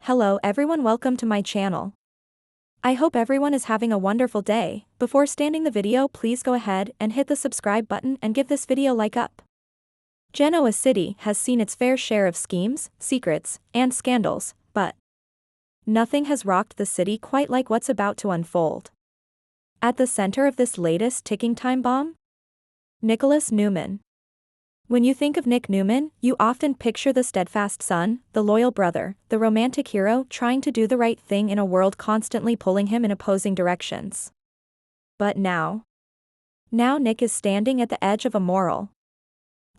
Hello everyone, welcome to my channel. I hope everyone is having a wonderful day. Before starting the video, please go ahead and hit the subscribe button and give this video like up. Genoa City has seen its fair share of schemes, secrets, and scandals, but nothing has rocked the city quite like what's about to unfold. At the center of this latest ticking time bomb? Nicholas Newman. When you think of Nick Newman, you often picture the steadfast son, the loyal brother, the romantic hero trying to do the right thing in a world constantly pulling him in opposing directions. But now Nick is standing at the edge of a moral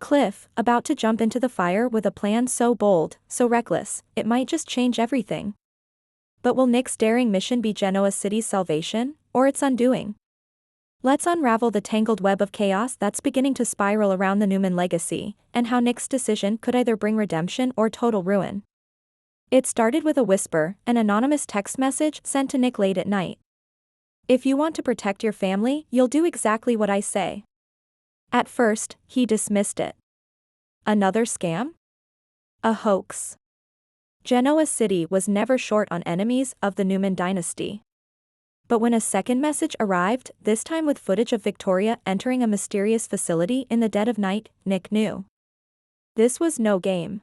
cliff, about to jump into the fire with a plan so bold, so reckless, it might just change everything. But will Nick's daring mission be Genoa City's salvation, or its undoing? Let's unravel the tangled web of chaos that's beginning to spiral around the Newman legacy, and how Nick's decision could either bring redemption or total ruin. It started with a whisper, an anonymous text message sent to Nick late at night. "If you want to protect your family, you'll do exactly what I say." At first, he dismissed it. Another scam? A hoax. Genoa City was never short on enemies of the Newman dynasty. But when a second message arrived, this time with footage of Victoria entering a mysterious facility in the dead of night, Nick knew this was no game.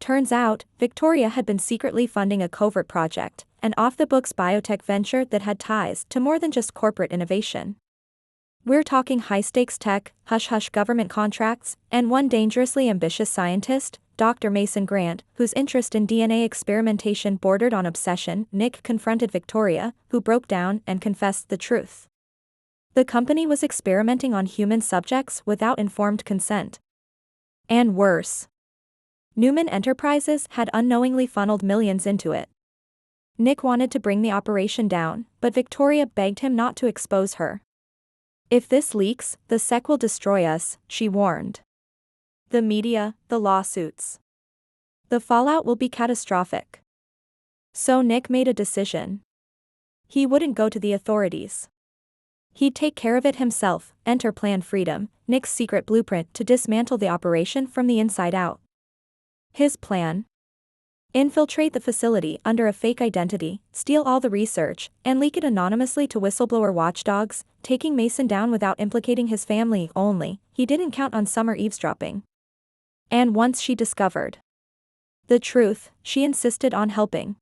Turns out, Victoria had been secretly funding a covert project, an off-the-books biotech venture that had ties to more than just corporate innovation. We're talking high-stakes tech, hush-hush government contracts, and one dangerously ambitious scientist, Dr. Mason Grant, whose interest in DNA experimentation bordered on obsession. Nick confronted Victoria, who broke down and confessed the truth. The company was experimenting on human subjects without informed consent. And worse, Newman Enterprises had unknowingly funneled millions into it. Nick wanted to bring the operation down, but Victoria begged him not to expose her. "If this leaks, the SEC will destroy us," she warned. "The media, the lawsuits. The fallout will be catastrophic." So Nick made a decision. He wouldn't go to the authorities. He'd take care of it himself. Enter Plan Freedom, Nick's secret blueprint to dismantle the operation from the inside out. His plan? Infiltrate the facility under a fake identity, steal all the research, and leak it anonymously to whistleblower watchdogs, taking Mason down without implicating his family. Only, he didn't count on Summer eavesdropping. And once she discovered the truth, she insisted on helping.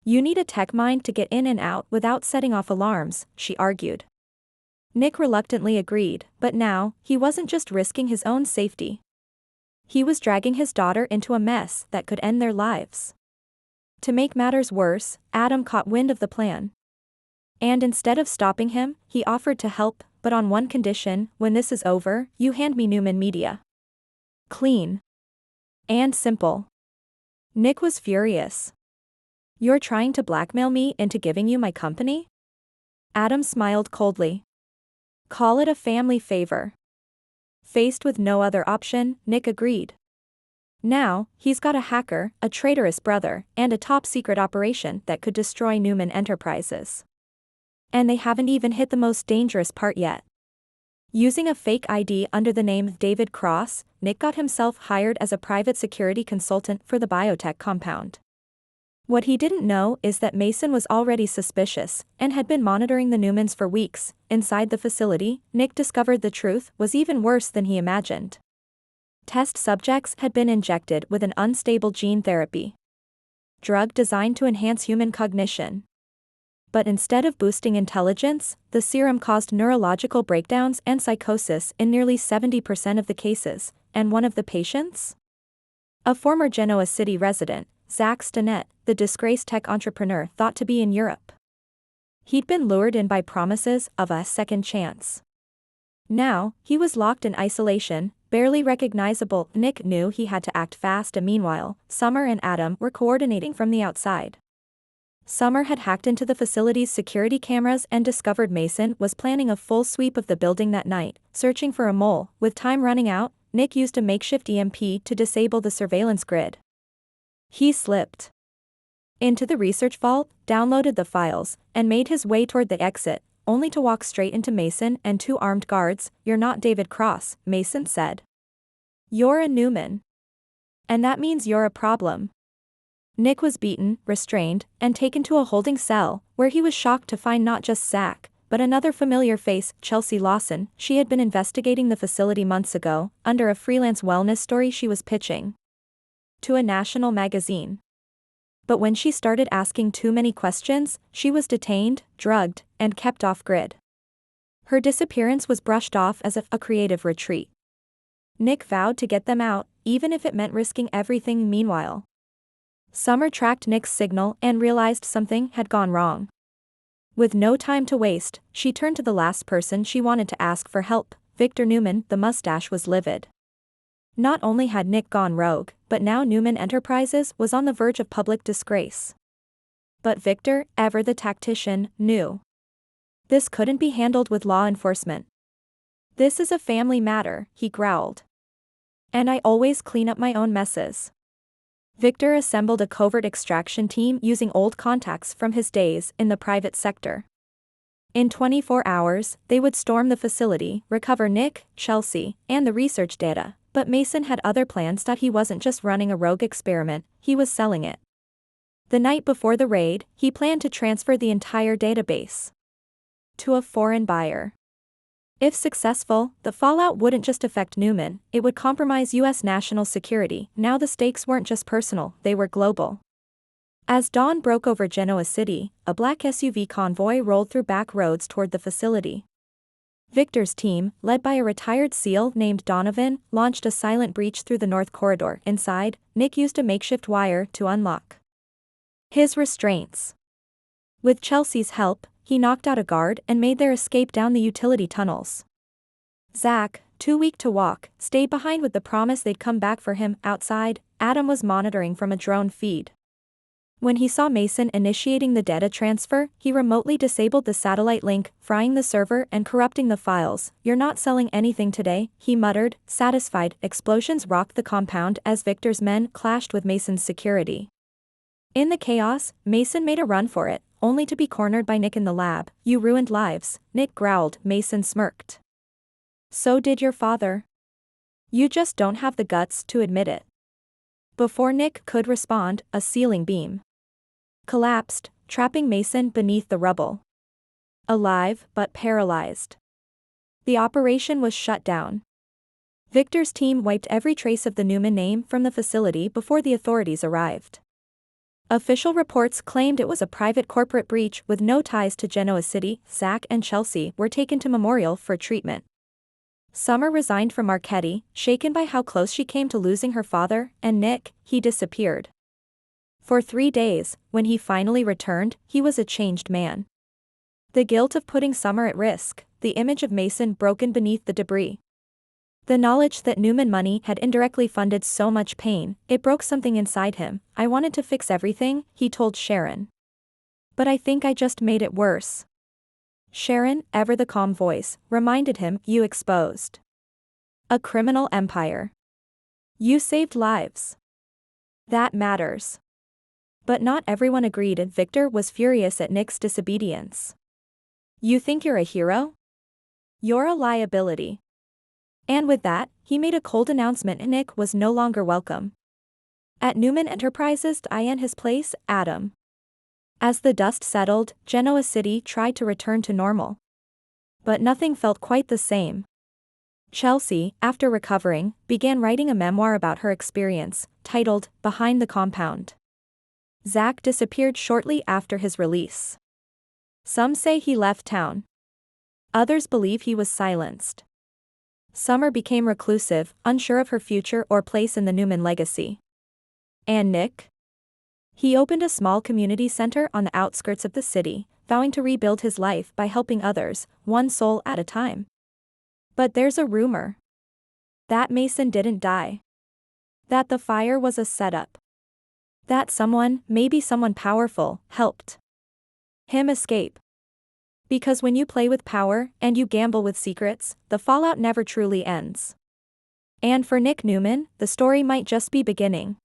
"You need a tech mind to get in and out without setting off alarms," she argued. Nick reluctantly agreed, but now, he wasn't just risking his own safety. He was dragging his daughter into a mess that could end their lives. To make matters worse, Adam caught wind of the plan. And instead of stopping him, he offered to help, but on one condition: when this is over, you hand me Newman Media. Clean. And simple. Nick was furious. "You're trying to blackmail me into giving you my company?" Adam smiled coldly. "Call it a family favor." Faced with no other option, Nick agreed. Now, he's got a hacker, a traitorous brother, and a top-secret operation that could destroy Newman Enterprises. And they haven't even hit the most dangerous part yet. Using a fake ID under the name David Cross, Nick got himself hired as a private security consultant for the biotech compound. What he didn't know is that Mason was already suspicious, and had been monitoring the Newmans for weeks. Inside the facility, Nick discovered the truth was even worse than he imagined. Test subjects had been injected with an unstable gene therapy drug designed to enhance human cognition. But instead of boosting intelligence, the serum caused neurological breakdowns and psychosis in nearly 70% of the cases. And one of the patients? A former Genoa City resident, Zach Stinnett, the disgraced tech entrepreneur thought to be in Europe. He'd been lured in by promises of a second chance. Now, he was locked in isolation, barely recognizable. Nick knew he had to act fast, and meanwhile, Summer and Adam were coordinating from the outside. Summer had hacked into the facility's security cameras and discovered Mason was planning a full sweep of the building that night, searching for a mole. With time running out, Nick used a makeshift EMP to disable the surveillance grid. He slipped into the research vault, downloaded the files, and made his way toward the exit, only to walk straight into Mason and two armed guards. "You're not David Cross," Mason said. "You're a Newman. And that means you're a problem." Nick was beaten, restrained, and taken to a holding cell, where he was shocked to find not just Zach, but another familiar face, Chelsea Lawson. She had been investigating the facility months ago, under a freelance wellness story she was pitching to a national magazine. But when she started asking too many questions, she was detained, drugged, and kept off-grid. Her disappearance was brushed off as a creative retreat. Nick vowed to get them out, even if it meant risking everything. Meanwhile, Summer tracked Nick's signal and realized something had gone wrong. With no time to waste, she turned to the last person she wanted to ask for help, Victor Newman. The mustache was livid. Not only had Nick gone rogue, but now Newman Enterprises was on the verge of public disgrace. But Victor, ever the tactician, knew this couldn't be handled with law enforcement. "This is a family matter," he growled. "And I always clean up my own messes." Victor assembled a covert extraction team using old contacts from his days in the private sector. In 24 hours, they would storm the facility, recover Nick, Chelsea, and the research data. But Mason had other plans. He wasn't just running a rogue experiment, he was selling it. The night before the raid, he planned to transfer the entire database to a foreign buyer. If successful, the fallout wouldn't just affect Newman, it would compromise U.S. national security. Now the stakes weren't just personal, they were global. As dawn broke over Genoa City, a black SUV convoy rolled through back roads toward the facility. Victor's team, led by a retired SEAL named Donovan, launched a silent breach through the north corridor. Inside, Nick used a makeshift wire to unlock his restraints. With Chelsea's help, he knocked out a guard and made their escape down the utility tunnels. Zach, too weak to walk, stayed behind with the promise they'd come back for him. Outside, Adam was monitoring from a drone feed. When he saw Mason initiating the data transfer, he remotely disabled the satellite link, frying the server and corrupting the files. "You're not selling anything today," he muttered, satisfied. Explosions rocked the compound as Victor's men clashed with Mason's security. In the chaos, Mason made a run for it, only to be cornered by Nick in the lab. "You ruined lives," Nick growled. Mason smirked. "So did your father. You just don't have the guts to admit it." Before Nick could respond, a ceiling beam collapsed, trapping Mason beneath the rubble. Alive, but paralyzed. The operation was shut down. Victor's team wiped every trace of the Newman name from the facility before the authorities arrived. Official reports claimed it was a private corporate breach with no ties to Genoa City. Zach and Chelsea were taken to Memorial for treatment. Summer resigned from Marchetti, shaken by how close she came to losing her father, and Nick, he disappeared. For 3 days, when he finally returned, he was a changed man. The guilt of putting Summer at risk, the image of Mason broken beneath the debris. The knowledge that Newman money had indirectly funded so much pain, it broke something inside him. "I wanted to fix everything," he told Sharon. "But I think I just made it worse." Sharon, ever the calm voice, reminded him, "You exposed a criminal empire. You saved lives. That matters." But not everyone agreed, and Victor was furious at Nick's disobedience. "You think you're a hero? You're a liability." And with that, he made a cold announcement: Nick was no longer welcome at Newman Enterprises. In his place, Adam. As the dust settled, Genoa City tried to return to normal. But nothing felt quite the same. Chelsea, after recovering, began writing a memoir about her experience, titled, Behind the Compound. Zach disappeared shortly after his release. Some say he left town. Others believe he was silenced. Summer became reclusive, unsure of her future or place in the Newman legacy. And Nick? He opened a small community center on the outskirts of the city, vowing to rebuild his life by helping others, one soul at a time. But there's a rumor that Mason didn't die. That the fire was a setup. That someone, maybe someone powerful, helped him escape. Because when you play with power, and you gamble with secrets, the fallout never truly ends. And for Nick Newman, the story might just be beginning.